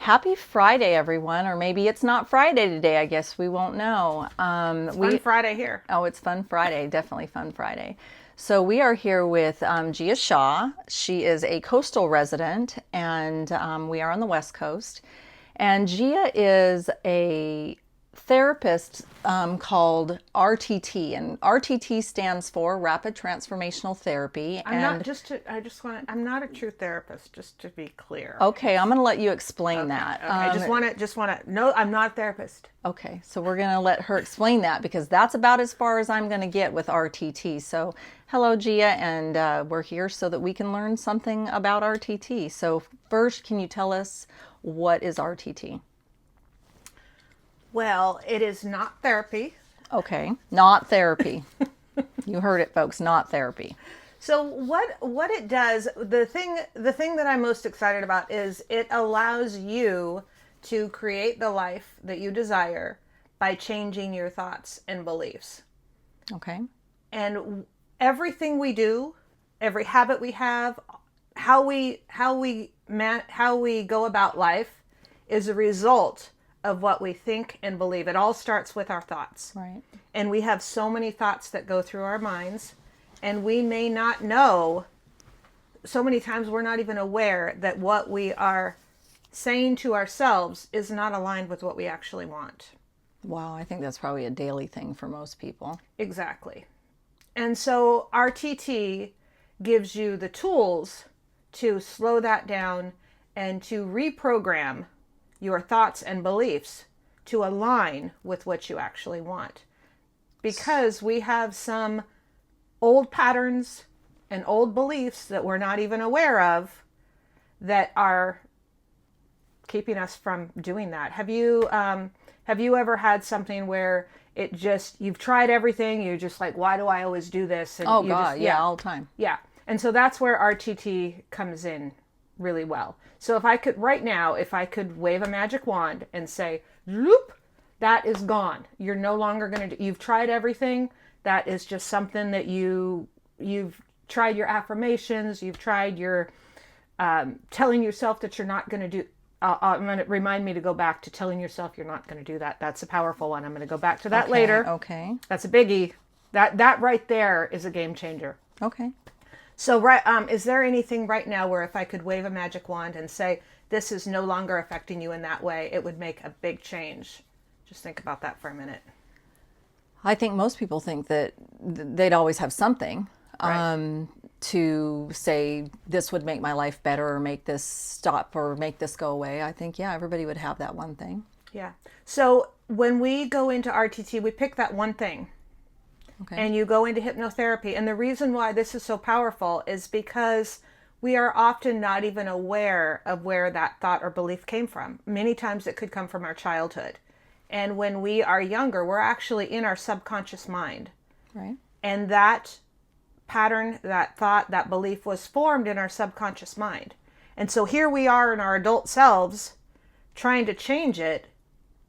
Happy Friday, everyone. Or maybe it's not Friday today. I guess we won't know. Fun Friday here. Oh, it's Fun Friday. Definitely Fun Friday. So we are here with Gia Shaw. She is a coastal resident, and we are on the West Coast. And Gia is a therapist called RTT, and RTT stands for Rapid Transformational Therapy. I'm not just to, I just want to, I'm not a true therapist, just to be clear. Okay, I'm going to let you explain that. Okay. I just want to, no, I'm not a therapist. Okay, so we're going to let her explain that because that's about as far as I'm going to get with RTT. So, hello, Gia, and we're here so that we can learn something about RTT. So, first, can you tell us what is RTT? Well, it is not therapy. Okay, not therapy. You heard it, folks, not therapy. So what it does, the thing that I'm most excited about is it allows you to create the life that you desire by changing your thoughts and beliefs. Okay. And everything we do, every habit we have, how we go about life is a result of what we think and believe. It all starts with our thoughts. Right. And we have so many thoughts that go through our minds, and we may not know, so many times we're not even aware that what we are saying to ourselves is not aligned with what we actually want. Wow, I think that's probably a daily thing for most people. Exactly. And so RTT gives you the tools to slow that down and to reprogram your thoughts and beliefs to align with what you actually want. Because we have some old patterns and old beliefs that we're not even aware of that are keeping us from doing that. Have you ever had something where it just, you've tried everything, you're just like, why do I always do this? And Oh, you God, just, yeah, all the time. Yeah. And so that's where RTT comes in really well. So if I could, right now, if I could wave a magic wand and say, loop, that is gone. You're no longer going to do, you've tried everything. That is just something that you've tried your affirmations, you've tried your telling yourself that you're not going to do. I'm going to remind me to go back to telling yourself you're not going to do that. That's a powerful one. I'm going to go back to that later. Okay. That's a biggie. That right there is a game changer. Okay. So, is there anything right now where if I could wave a magic wand and say, this is no longer affecting you in that way, it would make a big change? Just think about that for a minute. I think most people think that they'd always have something Right. to say this would make my life better or make this stop or make this go away. I think, yeah, everybody would have that one thing. Yeah. So when we go into RTT, we pick that one thing. Okay. And you go into hypnotherapy. And the reason why this is so powerful is because we are often not even aware of where that thought or belief came from. Many times it could come from our childhood. And when we are younger, we're actually in our subconscious mind. Right. And that pattern, that thought, that belief was formed in our subconscious mind. And so here we are in our adult selves trying to change it,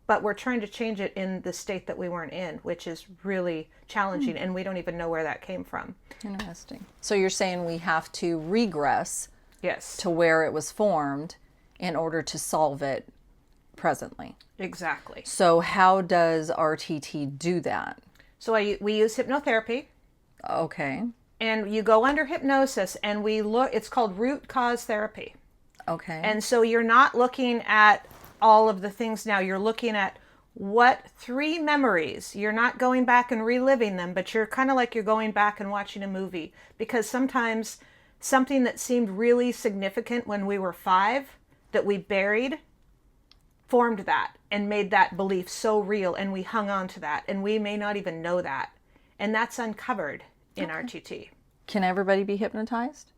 but we're trying to change it in the state that we weren't in, which is really challenging, and we don't even know where that came from. Interesting. So you're saying we have to regress Yes. to where it was formed in order to solve it presently. Exactly. So how does RTT do that? So we use hypnotherapy, Okay. and you go under hypnosis, and we look, it's called root cause therapy. Okay. And so you're not looking at all of the things now. You're looking at what three memories. You're not going back and reliving them, but you're kind of like you're going back and watching a movie. Because sometimes something that seemed really significant when we were 5 that we buried formed that and made that belief so real, and we hung on to that, and we may not even know that. And that's uncovered in RTT. Can everybody be hypnotized?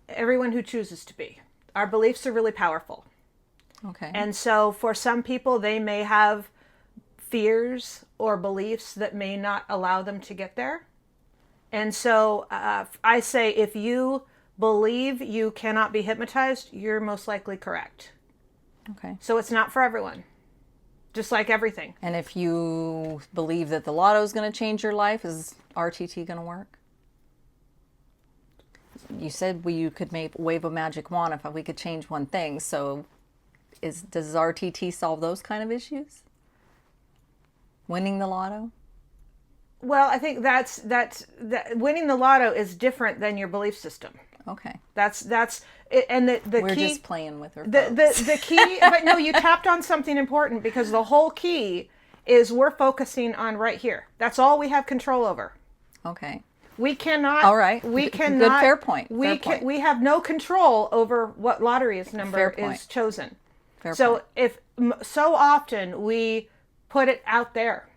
Everyone who chooses to be. Our beliefs are really powerful. Okay. And so for some people, they may have fears or beliefs that may not allow them to get there. And so I say if you believe you cannot be hypnotized, you're most likely correct. Okay. So it's not for everyone, just like everything. And if you believe that the lotto is going to change your life, is RTT going to work? You said you could wave a magic wand if we could change one thing. So does RTT solve those kind of issues? Winning the lotto? Well, I think that winning the lotto is different than your belief system. Okay. That's it, and the We're key. just playing with her. The key, but no, you tapped on something important, because the whole key is we're focusing on right here. That's all we have control over. Okay. We cannot. All right. We Good, cannot. fair point. We have no control over what lottery's number is chosen. Fair so point. so often we put it out there,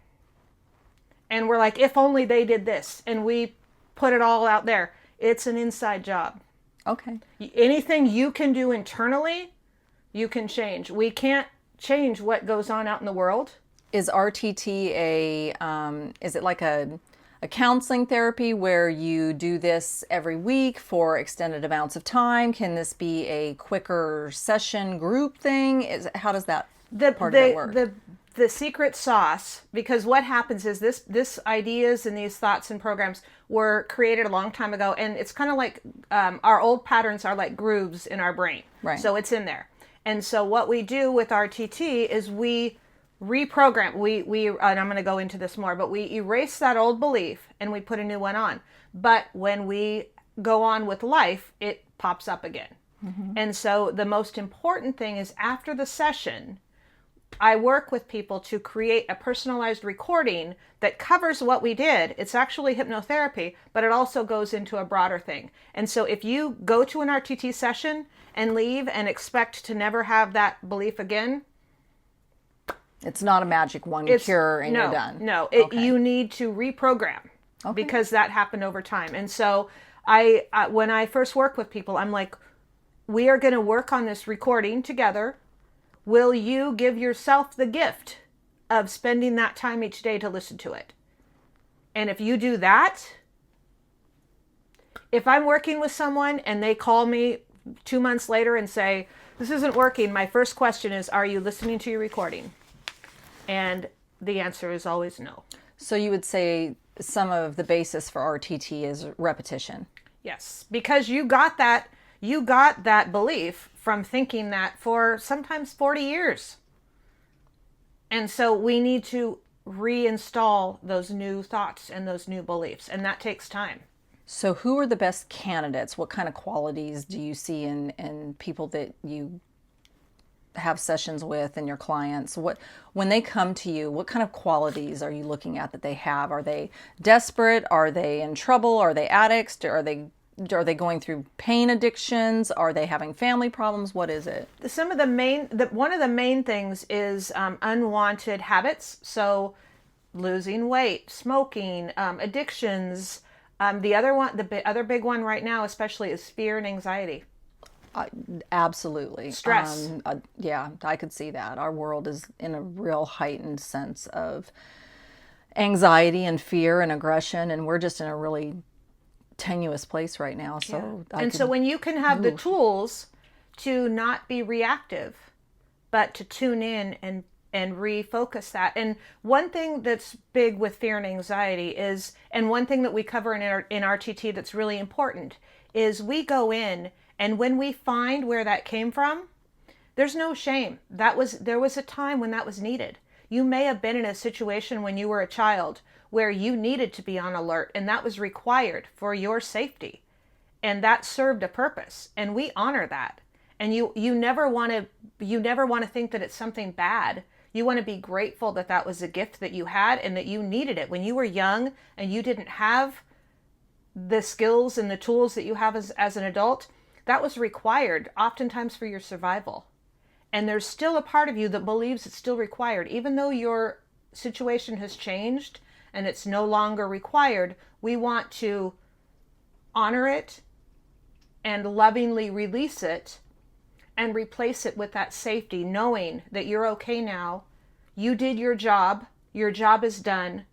and we're like, if only they did this, and we put it all out there. It's an inside job. Okay. Anything you can do internally, you can change. We can't change what goes on out in the world. Is RTT is it like a counseling therapy where you do this every week for extended amounts of time? Can this be a quicker session group thing? How does that part of it work? The secret sauce, because what happens is this ideas and these thoughts and programs were created a long time ago, and it's kind of like our old patterns are like grooves in our brain. Right. So it's in there. And so what we do with RTT is we reprogram. We and I'm going to go into this more, but we erase that old belief and we put a new one on. But when we go on with life, it pops up again. Mm-hmm. And so the most important thing is, after the session, I work with people to create a personalized recording that covers what we did. It's actually hypnotherapy, but it also goes into a broader thing. And so if you go to an RTT session and leave and expect to never have that belief again, it's not a magic one cure and you're done. No, you need to reprogram, because that happened over time. And so when I first work with people, I'm like, we are going to work on this recording together. Will you give yourself the gift of spending that time each day to listen to it? And if you do that, if I'm working with someone and they call me 2 months later and say, this isn't working, my first question is, are you listening to your recording? And the answer is always no. So you would say some of the basis for RTT is repetition. Yes, because you got that belief from thinking that for sometimes 40 years. And so we need to reinstall those new thoughts and those new beliefs, and that takes time. So who are the best candidates? What kind of qualities do you see in people that you have sessions with and your clients? When they come to you, what kind of qualities are you looking at that they have? Are they desperate? Are they in trouble? Are they addicts? Are they going through pain addictions? Are they having family problems? What is it? One of the main things is unwanted habits. So losing weight, smoking, addictions. The other big one right now, especially, is fear and anxiety. Absolutely. Stress. Yeah, I could see that. Our world is in a real heightened sense of anxiety and fear and aggression, and we're just in a really tenuous place right now. So so when you can have the tools to not be reactive, but to tune in and refocus that. And one thing that's big with fear and anxiety is, and one thing that we cover in RTT that's really important, is we go in, and when we find where that came from, there's no shame. There was a time when that was needed. You may have been in a situation when you were a child where you needed to be on alert, and that was required for your safety. And that served a purpose, and we honor that. And you never want to think that it's something bad. You want to be grateful that that was a gift that you had and that you needed it when you were young and you didn't have the skills and the tools that you have as an adult. That was required oftentimes for your survival. And there's still a part of you that believes it's still required. Even though your situation has changed and it's no longer required, we want to honor it and lovingly release it and replace it with that safety, knowing that you're okay now. You did your job is done.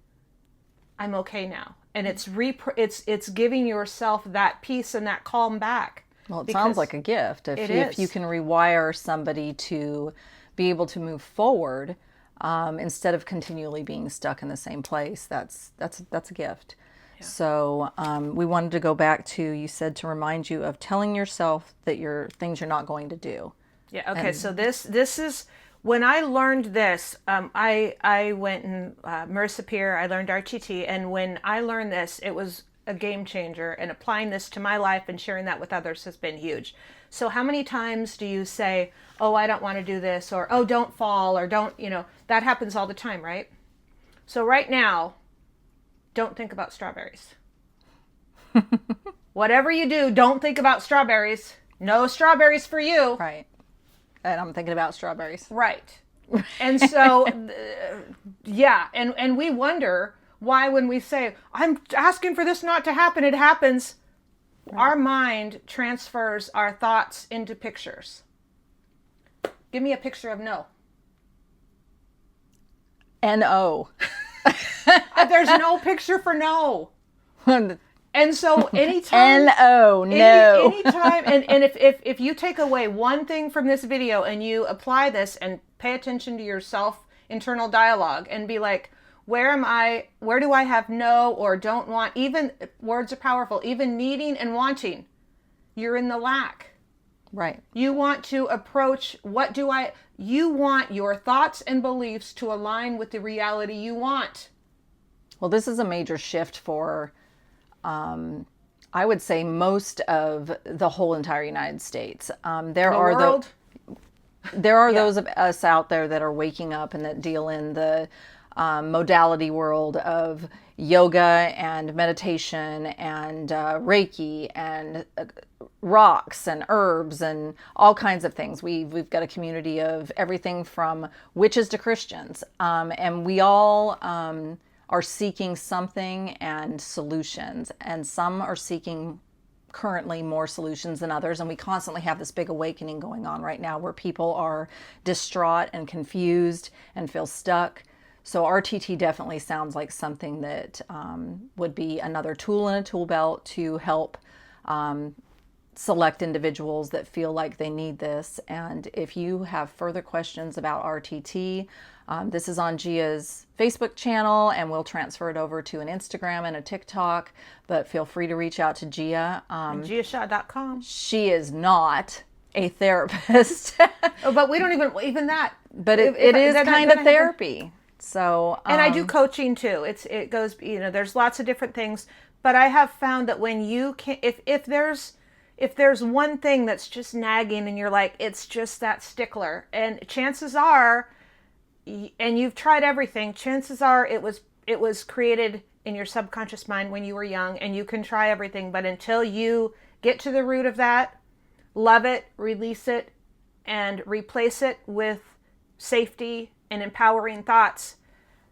I'm okay now. And it's giving yourself that peace and that calm back. Well, it sounds like a gift. If you can rewire somebody to be able to move forward instead of continually being stuck in the same place, that's a gift. Yeah. So we wanted to go back to, you said to remind you of telling yourself that things you're not going to do. Yeah. Okay. So this is when I learned this. I went and Marissa Peer. I learned RTT, and when I learned this, it was a game changer. And applying this to my life and sharing that with others has been huge. So how many times do you say, "Oh, I don't want to do this," or "Oh, don't fall," or "Don't," that happens all the time, right? So right now, don't think about strawberries. Whatever you do, don't think about strawberries. No strawberries for you. Right. And I'm thinking about strawberries. Right. And so, yeah. And we wonder why when we say, I'm asking for this not to happen, it happens. Right. Our mind transfers our thoughts into pictures. Give me a picture of no. N-O. There's no picture for no. And so anytime, N-O, no. Anytime, and if you take away one thing from this video and you apply this and pay attention to your internal dialogue and be like, where do I have no or don't want? Even words are powerful, even needing and wanting. You're in the lack. Right. You want to approach, you want your thoughts and beliefs to align with the reality you want. Well, this is a major shift for I would say most of the whole entire United States. There are those of us out there that are waking up and that deal in the modality world of yoga and meditation and Reiki and rocks and herbs and all kinds of things. We've got a community of everything from witches to Christians, and we all are seeking something and solutions, and some are seeking currently more solutions than others, and we constantly have this big awakening going on right now where people are distraught and confused and feel stuck. So RTT definitely sounds like something that would be another tool in a tool belt to help select individuals that feel like they need this. And if you have further questions about RTT, this is on Gia's Facebook channel, and we'll transfer it over to an Instagram and a TikTok, but feel free to reach out to Gia. GiaShaw.com. She is not a therapist. Oh, but we don't even that. But it is kind of therapy. So, and I do coaching too. It goes, there's lots of different things, but I have found that when you can, if there's one thing that's just nagging and you're like, it's just that stickler, and chances are, and you've tried everything, chances are it was created in your subconscious mind when you were young, and you can try everything, but until you get to the root of that, love it, release it, and replace it with safety and empowering thoughts,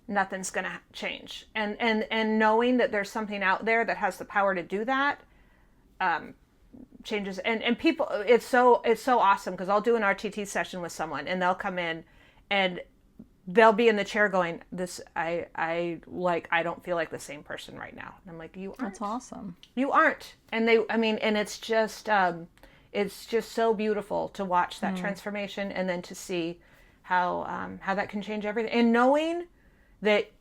nothing's going to change. And knowing that there's something out there that has the power to do that, changes. And people, it's so awesome, because I'll do an RTT session with someone and they'll come in and they'll be in the chair going, I don't feel like the same person right now. And I'm like, you aren't. That's awesome. You aren't. And and it's just so beautiful to watch that transformation, and then to see how that can change everything. And knowing that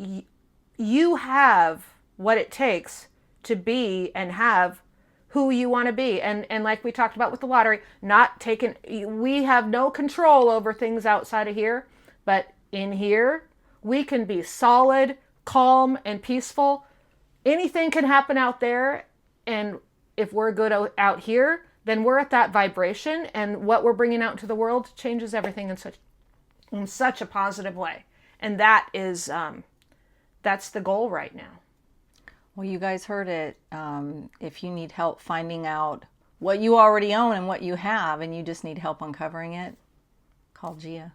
you have what it takes to be and have who you want to be. And like we talked about with the lottery, we have no control over things outside of here, but in here, we can be solid, calm, and peaceful. Anything can happen out there, and if we're good out here, then we're at that vibration, and what we're bringing out into the world changes everything in such a positive way. And that is, that's the goal right now. Well, you guys heard it. If you need help finding out what you already own and what you have, and you just need help uncovering it, call Gia.